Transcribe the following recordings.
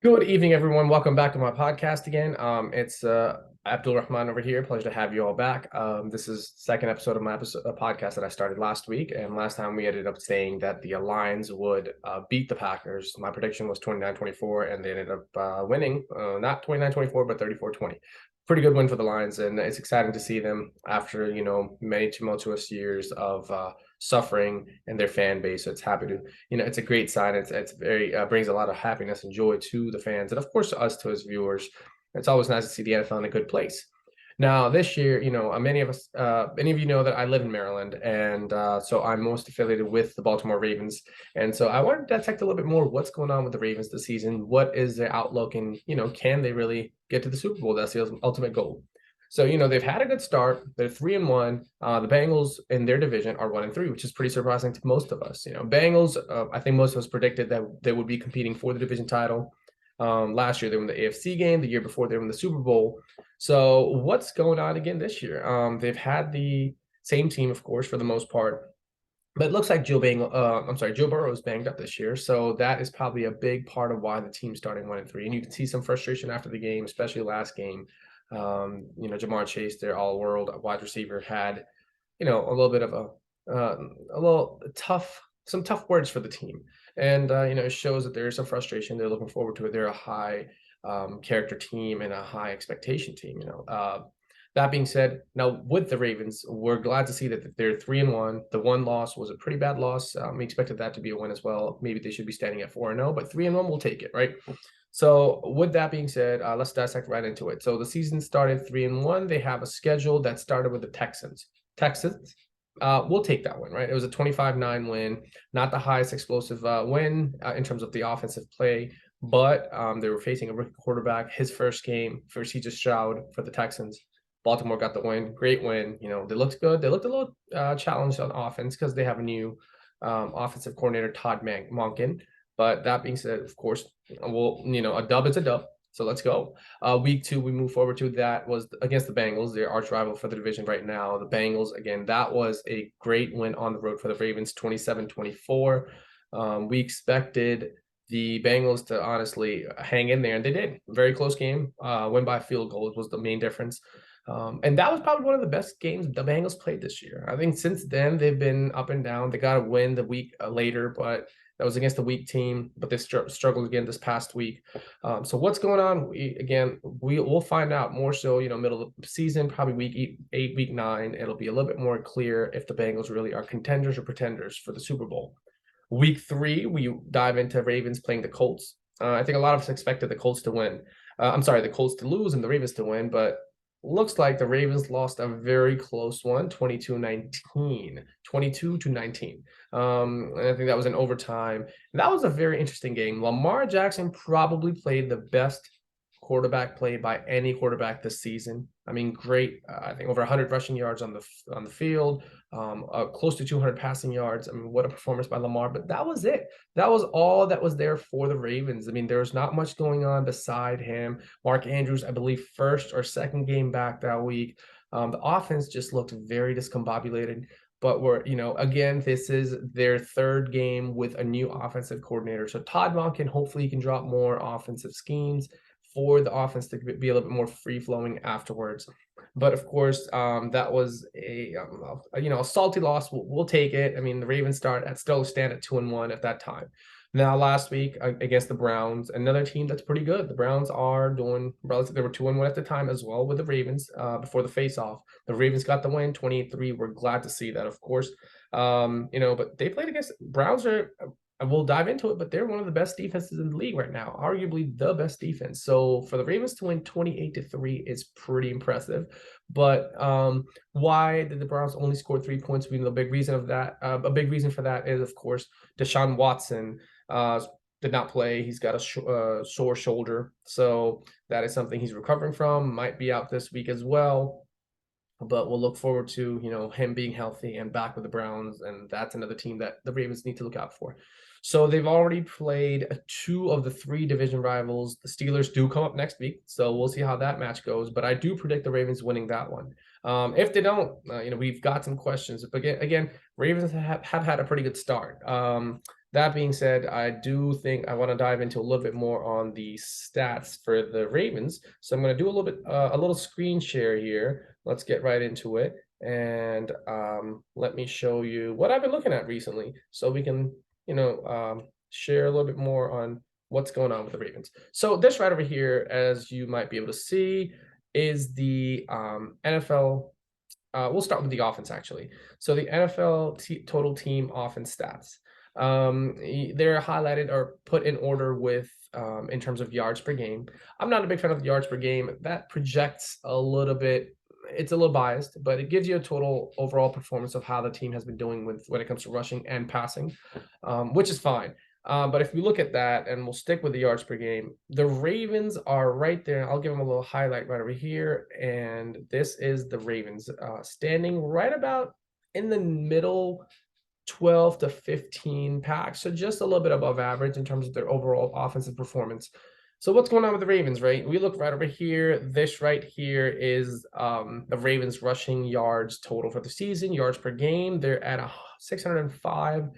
Good evening, everyone. Welcome back to my podcast again. It's Abdul Rahman over here. Pleasure to have you all back. This is second episode of my podcast that I started last week, and last time we ended up saying that the Lions would beat the Packers. My prediction was 29-24, and they ended up winning, not 29-24, but 34-20. Pretty good win for the Lions, and it's exciting to see them after many tumultuous years of suffering and their fan base. So it's happy to it's a great sign. It's very brings a lot of happiness and joy to the fans, and of course to us, to his viewers. It's always nice to see the NFL in a good place. Now this year, many of you know that I live in Maryland, and so I'm most affiliated with the Baltimore Ravens. And so I wanted to dissect a little bit more what's going on with the Ravens this season. What is their outlook, and can they really get to the Super Bowl? That's the ultimate goal. So, they've had a good start. They're 3-1. The Bengals in their division are 1-3, which is pretty surprising to most of us. Bengals, I think most of us predicted that they would be competing for the division title. Last year, they won the AFC game. The year before, they won the Super Bowl. So, what's going on again this year? They've had the same team, of course, for the most part. But it looks like Joe Burrow is banged up this year. So that is probably a big part of why the team's starting 1-3. And you can see some frustration after the game, especially last game. Ja'Marr Chase, their all-world wide receiver, had, a little bit of a little tough, some tough words for the team. And, it shows that there's some frustration. They're looking forward to it. They're a high character team and a high expectation team, That being said, now with the Ravens, we're glad to see that they're 3-1. The one loss was a pretty bad loss. We expected that to be a win as well. Maybe they should be standing at 4-0, but 3-1, we'll take it, right? So with that being said, let's dissect right into it. So the season started 3-1. They have a schedule that started with the Texans. We'll take that win, right? It was a 25-9 win, not the highest explosive win in terms of the offensive play, but they were facing a rookie quarterback. His first game for C.J. Stroud for the Texans. Baltimore got the win. Great win. They looked good. They looked a little challenged on offense because they have a new offensive coordinator, Todd Monken. But that being said, of course, a dub is a dub. So let's go. Week 2, we move forward to that was against the Bengals, their arch rival for the division right now. The Bengals, again, that was a great win on the road for the Ravens, 27-24. We expected the Bengals to honestly hang in there, and they did. Very close game. Win by field goal was the main difference. And that was probably one of the best games the Bengals played this year. I think since then they've been up and down. They got a win the week later, but that was against a weak team. But they struggled again this past week. So what's going on? We'll find out more so. Middle of the season, probably week 8, week 9. It'll be a little bit more clear if the Bengals really are contenders or pretenders for the Super Bowl. Week 3, we dive into Ravens playing the Colts. I think a lot of us expected the Colts to win. The Colts to lose and the Ravens to win, but looks like the Ravens lost a very close one, 22-19. And I think that was in overtime. That was a very interesting game. Lamar Jackson probably played the best quarterback play by any quarterback this season. I mean, great. I think over 100 rushing yards on the field, close to 200 passing yards. I mean, what a performance by Lamar. But that was it. That was all that was there for the Ravens. I mean, there was not much going on beside him. Mark Andrews, I believe, first or second game back that week. The offense just looked very discombobulated. But again, this is their third game with a new offensive coordinator. So Todd Monken, hopefully he can drop more offensive schemes for the offense to be a little bit more free-flowing afterwards. But of course, that was a salty loss. We'll take it. I mean, the Ravens still stand at 2-1 at that time. Now, last week against the Browns, another team that's pretty good. The Browns are doing relatively. They were 2-1 at the time as well with the Ravens before the face-off. The Ravens got the win, 28-3. We're glad to see that, of course. But they played against Browns and we'll dive into it, but they're one of the best defenses in the league right now, arguably the best defense. So for the Ravens to win 28-3 is pretty impressive. But why did the Browns only score 3 points? We know a big reason for that is, of course, Deshaun Watson did not play. He's got a sore shoulder, so that is something he's recovering from. Might be out this week as well. But we'll look forward to him being healthy and back with the Browns, and that's another team that the Ravens need to look out for. So they've already played 2 of the 3 division rivals. The Steelers do come up next week, so we'll see how that match goes. But I do predict the Ravens winning that one. If they don't, we've got some questions. But again, Ravens have had a pretty good start. That being said, I do think I want to dive into a little bit more on the stats for the Ravens. So I'm going to do a little screen share here. Let's get right into it, and let me show you what I've been looking at recently, so we can, share a little bit more on what's going on with the Ravens. So this right over here, as you might be able to see, is the NFL. We'll start with the offense actually. So the NFL total team offense stats. They're highlighted or put in order with in terms of yards per game. I'm not a big fan of the yards per game. That projects a little bit. It's a little biased, but it gives you a total overall performance of how the team has been doing with when it comes to rushing and passing, which is fine. But if we look at that, and we'll stick with the yards per game, the Ravens are right there. I'll give them a little highlight right over here. And this is the Ravens standing right about in the middle 12 to 15 packs. So just a little bit above average in terms of their overall offensive performance. So what's going on with the Ravens, right? We look right over here. This right here is the Ravens rushing yards total for the season, yards per game. They're at 605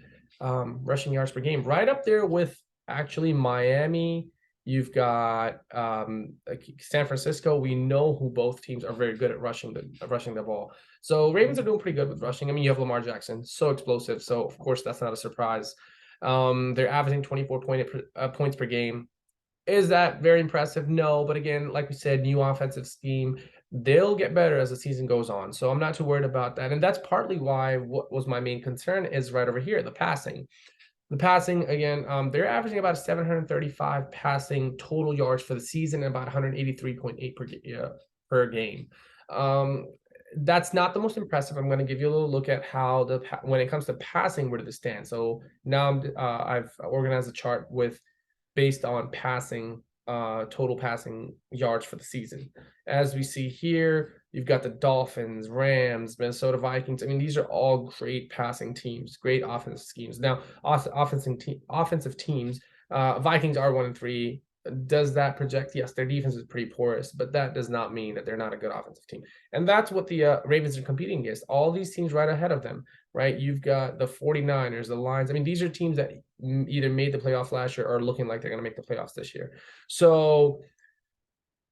rushing yards per game, right up there with actually Miami. You've got San Francisco. We know who both teams are very good at rushing the ball. So Ravens are doing pretty good with rushing. I mean, you have Lamar Jackson, so explosive. So of course that's not a surprise. They're averaging 24 points per game. Is that very impressive? No, but again, like we said, new offensive scheme. They'll get better as the season goes on. So I'm not too worried about that. And that's partly why what was my main concern is right over here, the passing. The passing, again, they're averaging about 735 passing total yards for the season and about 183.8 per game. That's not the most impressive. I'm going to give you a little look at how when it comes to passing, where do they stand? So now I've organized a chart with based on passing total passing yards for the season. As we see here, you've got the Dolphins, Rams, Minnesota Vikings. I mean, these are all great passing teams, great offensive schemes. Now, offensive teams, Vikings are 1-3. Does that project? Yes, their defense is pretty porous, but that does not mean that they're not a good offensive team. And that's what the Ravens are competing against. All these teams right ahead of them, right? You've got the 49ers, the Lions. I mean, these are teams that either made the playoffs last year or looking like they're going to make the playoffs this year. So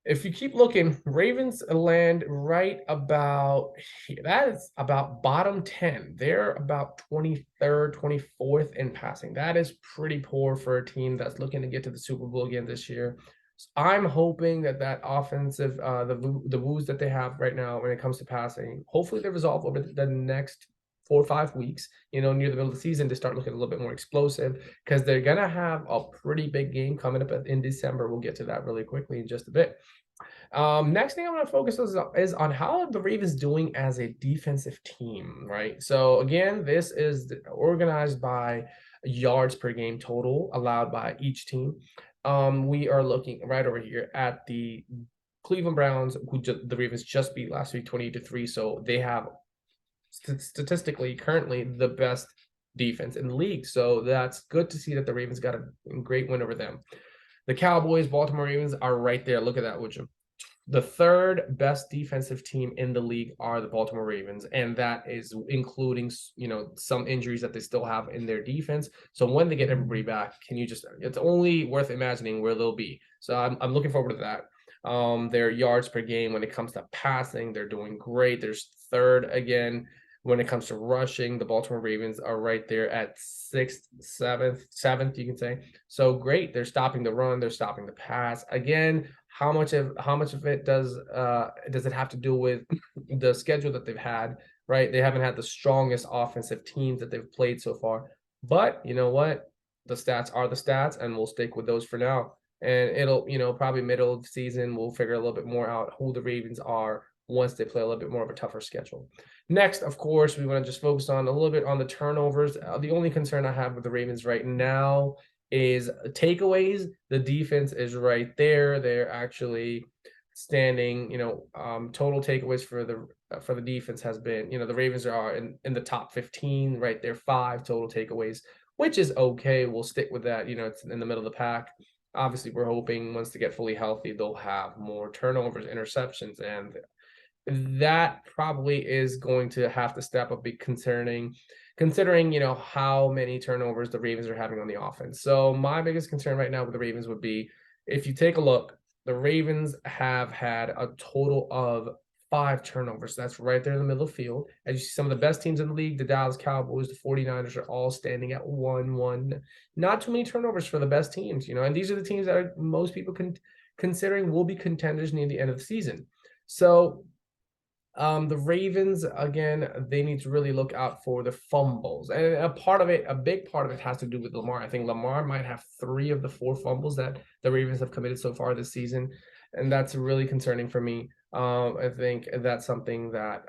if you keep looking, Ravens land right about here. That is about bottom 10. They're about 23rd, 24th in passing. That is pretty poor for a team that's looking to get to the Super Bowl again this year. So I'm hoping that offensive, the woes that they have right now when it comes to passing, hopefully they resolve over the next 4 or 5 weeks, near the middle of the season, to start looking a little bit more explosive, because they're going to have a pretty big game coming up in December. We'll get to that really quickly in just a bit. Next thing I'm going to focus is on how the Ravens doing as a defensive team, right? So again, this is organized by yards per game total allowed by each team. We are looking right over here at the Cleveland Browns, who the Ravens just beat last week 20-3. So they have statistically currently the best defense in the league. So that's good to see that the Ravens got a great win over them. The Cowboys, Baltimore Ravens are right there. Look at that, would you? The third best defensive team in the league are the Baltimore Ravens, and that is including, some injuries that they still have in their defense. So when they get everybody back, it's only worth imagining where they'll be. So I'm looking forward to that. Their yards per game when it comes to passing, they're doing great. There's third again. When it comes to rushing, the Baltimore Ravens are right there at seventh, you can say. So great. They're stopping the run. They're stopping the pass. Again, how much of it does it have to do with the schedule that they've had, right? They haven't had the strongest offensive teams that they've played so far. But you know what? The stats are the stats, and we'll stick with those for now. And it'll, probably middle of the season, we'll figure a little bit more out who the Ravens are once they play a little bit more of a tougher schedule. Next, of course, we want to just focus on a little bit on the turnovers. The only concern I have with the Ravens right now is takeaways. The defense is right there. They're actually standing, total takeaways for the defense has been, the Ravens are in the top 15, right there, 5 total takeaways, which is okay. We'll stick with that. It's in the middle of the pack. Obviously, we're hoping once they get fully healthy, they'll have more turnovers, interceptions, and that probably is going to have to step up, be concerning. considering, how many turnovers the Ravens are having on the offense. So my biggest concern right now with the Ravens would be, if you take a look, the Ravens have had a total of 5 turnovers. That's right there in the middle of the field. As you see, some of the best teams in the league, the Dallas Cowboys, the 49ers, are all standing at 1-1. Not too many turnovers for the best teams, and these are the teams that most people considering will be contenders near the end of the season. So the Ravens, again, they need to really look out for the fumbles. And a big part of it has to do with Lamar. I think Lamar might have 3 of the 4 fumbles that the Ravens have committed so far this season. And that's really concerning for me. I think that's something that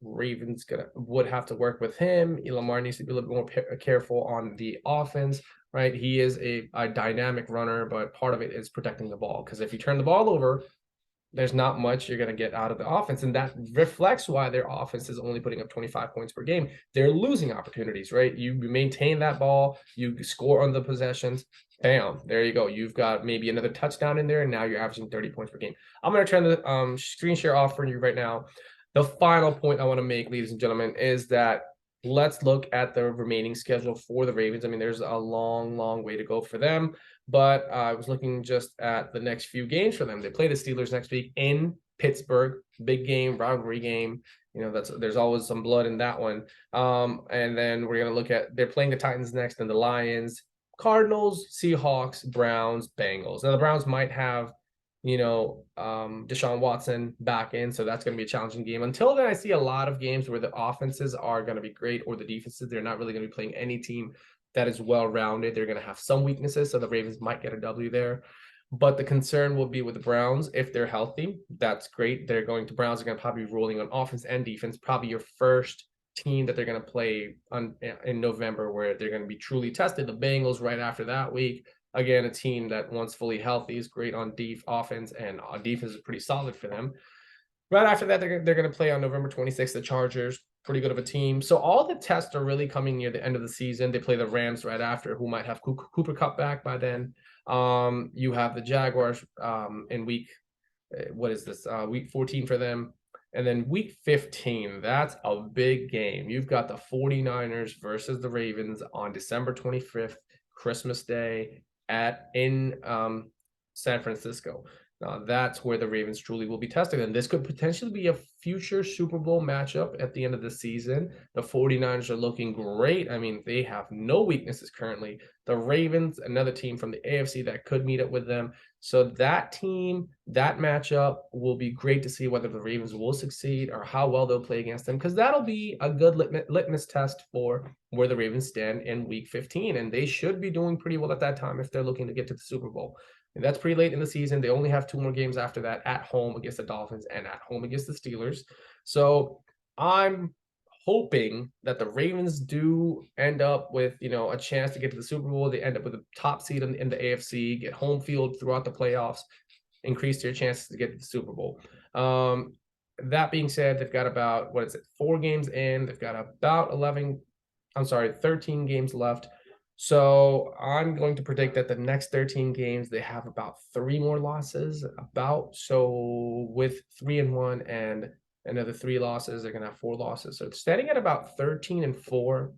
Ravens would have to work with him. Lamar needs to be a little bit more careful on the offense, right? He is a dynamic runner, but part of it is protecting the ball. Because if you turn the ball over, there's not much you're going to get out of the offense. And that reflects why their offense is only putting up 25 points per game. They're losing opportunities, right? You maintain that ball, you score on the possessions, bam, there you go. You've got maybe another touchdown in there, and now you're averaging 30 points per game. I'm going to turn the screen share off for you right now. The final point I want to make, ladies and gentlemen, is that let's look at the remaining schedule for the Ravens. I mean, there's a long, long way to go for them. But I was looking just at the next few games for them. They play the Steelers next week in Pittsburgh, big game, rivalry game. There's always some blood in that one. And then we're going to look at, they're playing the Titans next, and the Lions, Cardinals, Seahawks, Browns, Bengals. Now the Browns might have, Deshaun Watson back in, so that's going to be a challenging game. Until then, I see a lot of games where the offenses are going to be great, or the defenses, they're not really going to be playing any team that is well-rounded. They're going to have some weaknesses, so the Ravens might get a W there. But the concern will be with the Browns. If they're healthy, that's great. Browns are going to probably be rolling on offense and defense, probably your first team that they're going to play in November, where they're going to be truly tested. The Bengals right after that week, again, a team that once fully healthy is great on offense, and defense is pretty solid for them. Right after that, they're going to play on November 26th, the Chargers, pretty good of a team. So all the tests are really coming near the end of the season. They play the Rams right after, who might have Cooper Kupp back by then. You have the Jaguars in week 14 for them. And then week 15, that's a big game. You've got the 49ers versus the Ravens on December 25th, Christmas Day in San Francisco. Now, that's where the Ravens truly will be tested. And this could potentially be a future Super Bowl matchup at the end of the season. The 49ers are looking great. I mean, they have no weaknesses currently. The Ravens, another team from the AFC that could meet up with them. So that team, that matchup will be great to see whether the Ravens will succeed or how well they'll play against them, because that'll be a good litmus test for where the Ravens stand in week 15. And they should be doing pretty well at that time if they're looking to get to the Super Bowl. And that's pretty late in the season. They only have 2 more games after that, at home against the Dolphins and at home against the Steelers. So I'm hoping that the Ravens do end up with, a chance to get to the Super Bowl. They end up with a top seed in the AFC, get home field throughout the playoffs, increase their chances to get to the Super Bowl. That being said, they've got about, 4 games in. They've got about 13 games left. So I'm going to predict that the next 13 games, they have about 3 more losses. So with 3-1 and another 3 losses, they're going to have 4 losses. So it's standing at about 13-4.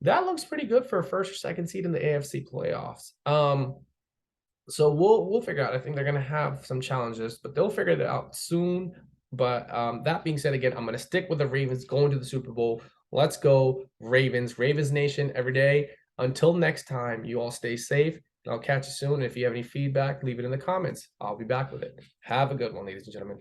That looks pretty good for a first or second seed in the AFC playoffs. So we'll figure out. I think they're going to have some challenges, but they'll figure it out soon. But that being said, again, I'm going to stick with the Ravens going to the Super Bowl. Let's go Ravens. Ravens Nation every day. Until next time, you all stay safe, and I'll catch you soon. And if you have any feedback, leave it in the comments. I'll be back with it. Have a good one, ladies and gentlemen.